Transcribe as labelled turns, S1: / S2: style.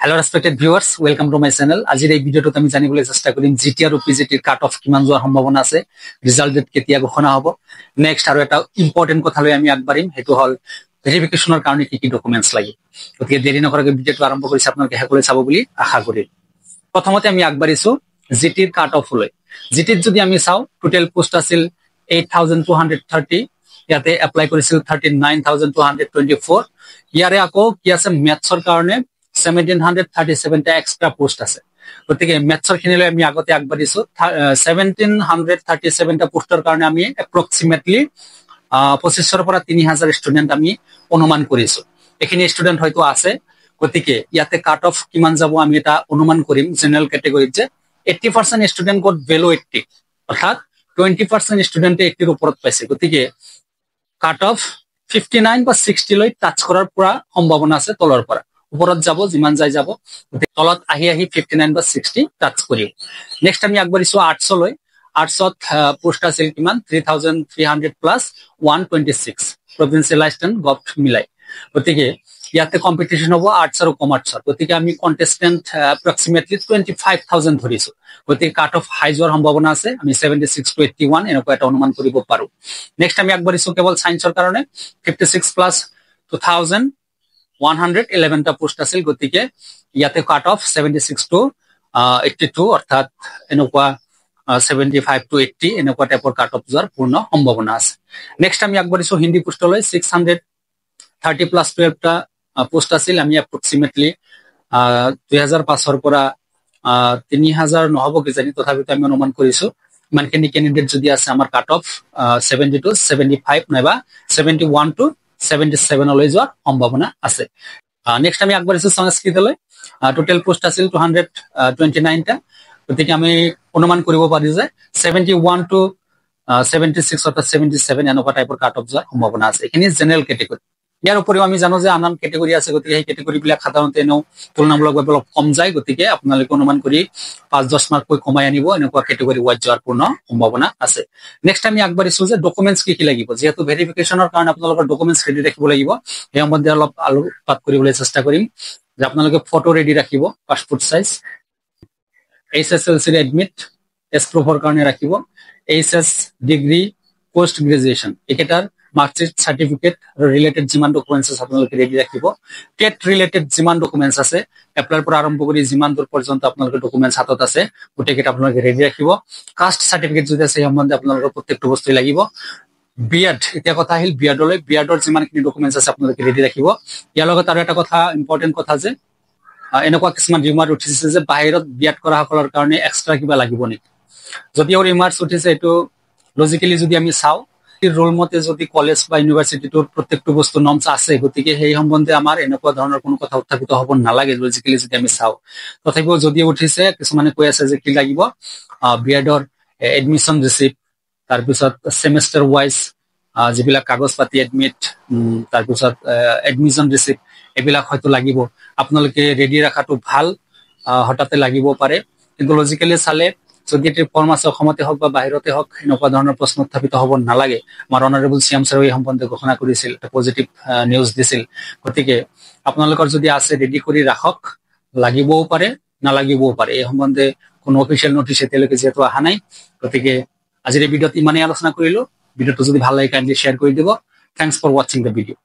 S1: Hello respected viewers, welcome to my channel. আজিৰ এই ভিডিওটোত আমি জানিবলৈ চেষ্টা কৰিম জিটি আৰু পিজিটিৰ কাট অফ কিমান যোৱাৰ সম্ভাৱনা আছে, ৰিজাল্ট ডেট কেতিয়া ঘোষণা হ'ব। নেক্সট আৰু এটা ইম্পৰ্টেন্ট কথা লৈ আমি আগবাঢ়িম, হেতু হল ভেৰিফিকেশনৰ কাৰণে কি কি ডকুমেন্টছ লাগে। গতিকে দেৰি নকৰাকৈ ভিডিওটো আৰম্ভ কৰিছে, আপোনালোকে হেকলৈ চাব বুলি আশা কৰিম। প্ৰথমতে আমি আগবাঢ়িছো জিটিৰ কাট অফ লৈ। জিটিত যদি আমি চাও টোটেল পোষ্ট আছিল 8230, ইয়াতে এপ্লাই কৰিছিল 39224। ইয়াৰে আকৌ কি আছে মেথছৰ কাৰণে 1737টা এক্সট্ৰা পোষ্ট আছে। গতিকে মেথছৰ খিনিলৈ আমি আগতে আগবাঢ়িছো। 1737টা পোষ্টৰ কাৰণে আমি এপ্ৰক্সিমেটলি 2500 পৰা 3000 ষ্টুডেন্ট আমি অনুমান কৰিছো। এইখিনি ষ্টুডেন্ট হয়তো আছে, গতিকে ইয়াতে কাট অফ কিমান যাব আমি এটা অনুমান কৰিম। জেনাৰেল কেটেগৰীত যে 80% ষ্টুডেন্ট গট বেলো 80, অৰ্থাৎ 20% ষ্টুডেন্টে 80ৰ ওপৰত পাইছে। গতিকে কাট অফ 59 বা 60 লৈ টাচ কৰাৰ পুৰা সম্ভাৱনা আছে। তলৰ পৰা ওপৰত যাব, যিমান যাই যাব, তলত আহি 59 বা 60 টাচ কৰিম। নেক্সট আমি আগবাঢ়িছো আৰ্টছ লৈ। আৰ্টছত পোষ্ট আছিল কিমান 3300 প্লাছ 126 প্ৰভিন্সিয়েলাইজড এণ্ড গভট মিলাই। গতিকে ইয়াতে কম্পিটিশন হ'ব আৰ্টছ আৰু কমাৰ্চৰ। গতিকে আমি কণ্টেষ্টেণ্ট এপ্ৰক্সিমেটলি 25000 ধৰিছো। গতিকে কাট অফ হাই যোৱাৰ সম্ভাৱনা আছে। আমি 76 to 81 এনেকুৱা এটা অনুমান কৰিব পাৰো। নেক্সট আমি আগবাঢ়িছো কেৱল সায়েন্সৰ কাৰণে 56 প্লাছ 2111টা পোষ্ট আছিল। গতিকে ইয়াতে কাট অফ 76 to 82, অৰ্থাৎ এনেকুৱা 75 to 80 এনেকুৱা টাইপৰ কাট অফ যোৱাৰ পূৰ্ণ সম্ভাৱনা আছে। নেক্সট আমি আগবাঢ়িছো হিন্দী পোষ্টলৈ। 630 প্লাছ 12টা পোষ্ট আছিল। আমি এপ্ৰক্সিমেটলি 2005ৰ পৰা 3000 নহব কিজানি, তথাপিতো আমি অনুমান কৰিছো ইমানখিনি কেণ্ডিডেট যদি আছে আমাৰ কাট অফ 70 to 75 নাইবা 71 to 77 লৈ যোৱাৰ সম্ভাৱনা আছে। নেক্সট আমি আগবাঢ়িছো সংস্কৃতলৈ। টোটেল পোষ্ট আছিল 229টা। গতিকে আমি অনুমান কৰিব পাৰি যে 71 to 76 অৰ্থাৎ 77 এনেকুৱা টাইপৰ কাট অফ যোৱাৰ সম্ভাৱনা আছে। এইখিনি জেনেৰেল কেটেগৰী। ইয়াৰ উপৰিও আমি জানো যে আন কেটেগৰী আছে। গতিকে সেই কেটেগৰী বিলাক সাধাৰণতে এনেও তুলনামূলকভাৱে অলপ কম যায়। গতিকে আপোনালোকে অনুমান কৰি 5-10 মাৰ্ককৈ কমাই আনিব, এনেকুৱা কেটেগৰী ৱাইজ যোৱাৰ পূৰ্ণ সম্ভাৱনা আছে। নেক্সট আমি আগবাঢ়িছো যে ডকুমেন্টছ কি কি লাগিব। যিহেতু ভেৰিফিকেশ্যনৰ কাৰণে আপোনালোকৰ ডকুমেন্টছ ৰেডি ৰাখিব লাগিব। সেই সম্বন্ধে অলপ আলোকপাত কৰিবলৈ চেষ্টা কৰিম যে আপোনালোকে ফটো ৰেডি ৰাখিব, passport size, HSLC admit, age প্ৰুফৰ কাৰণে ৰাখিব, HS ডিগ্ৰী, পোষ্ট গ্ৰেজুৱেশ্যন একেটাৰ মাৰ্কশ্বিট, চাৰ্টিফিকেট আৰু ৰিলেটেড যিমান ডকুমেন্টছ আছে আপোনালোকে ৰেডি ৰাখিব। টেট ৰিলেটেড যিমান ডকুমেন্টছ আছে, এপ্লাইৰ পৰা আৰম্ভ কৰি যিমান দূৰ পৰ্যন্ত আপোনালোকৰ ডকুমেন্টছ হাতত আছে গোটেইকেইটা আপোনালোকে ৰেডি ৰাখিব। কাষ্ট চাৰ্টিফিকেট যদি আছে সেই সম্বন্ধে আপোনালোকৰ প্ৰত্যেকটো বস্তু লাগিব। বিএড, এতিয়া কথা আহিল বিএডলৈ। বিএডৰ যিমানখিনি ডকুমেন্টছ আছে আপোনালোকে ৰেডি ৰাখিব। ইয়াৰ লগত আৰু এটা কথা, ইম্পৰ্টেণ্ট কথা যে এনেকুৱা কিছুমান ৰিমাৰ্ক উঠিছে যে বাহিৰত বিএড কৰা সকলৰ কাৰণে এক্সট্ৰা কিবা লাগিব নেকি। যদিও ৰিমাৰ্কছ উঠিছে, এইটো লজিকেলি যদি আমি চাওঁ ৰোল মতে যদি কলেজ বা ইউনিভাৰ্চিটিটোৰ প্ৰত্যেকটো বস্তু নৰ্মছ আছে, গতিকে সেই সম্বন্ধে আমাৰ এনেকুৱা ধৰণৰ কোনো কথা উত্থাপিত হ'ব নালাগে লজিকেলি যদি আমি চাওঁ। তথাপিও যদিও উঠিছে, কিছুমানে কৈ আছে যে কি লাগিব বিএডৰ এডমিশ্যন ৰিচিপ্ট, তাৰপিছত ছেমিষ্টাৰ ৱাইজ যিবিলাক কাগজ পাতি এডমিট, তাৰপিছত এডমিশ্যন ৰিচিপ্ট, এইবিলাক হয়তো লাগিব। আপোনালোকে ৰেডি ৰখাটো ভাল, হঠাতে লাগিব পাৰে। কিন্তু লজিকেলি চালে যদি এটি ফৰ্ম আছে অসমতে হওক বা বাহিৰতে হওক, এনেকুৱা ধৰণৰ প্ৰশ্ন উত্থাপিত হ'ব নালাগে। আমাৰ অনাৰেবল CM ছাৰে এই সম্বন্ধে ঘোষণা কৰিছিল, এটা পজিটিভ নিউজ দিছিল। গতিকে আপোনালোকৰ যদি আছে ৰেডি কৰি ৰাখক, লাগিবও পাৰে নালাগিবও পাৰে। এই সম্বন্ধে কোনো অফিচিয়েল নটিচ এতিয়ালৈকে যিহেতু অহা নাই। গতিকে আজিৰ এই ভিডিঅ'ত ইমানেই আলোচনা কৰিলো। ভিডিঅ'টো যদি ভাল লাগে কাইণ্ডলি শ্বেয়াৰ কৰি দিব। থেংকছ ফৰ ৱাচিং দ্য ভিডিঅ'।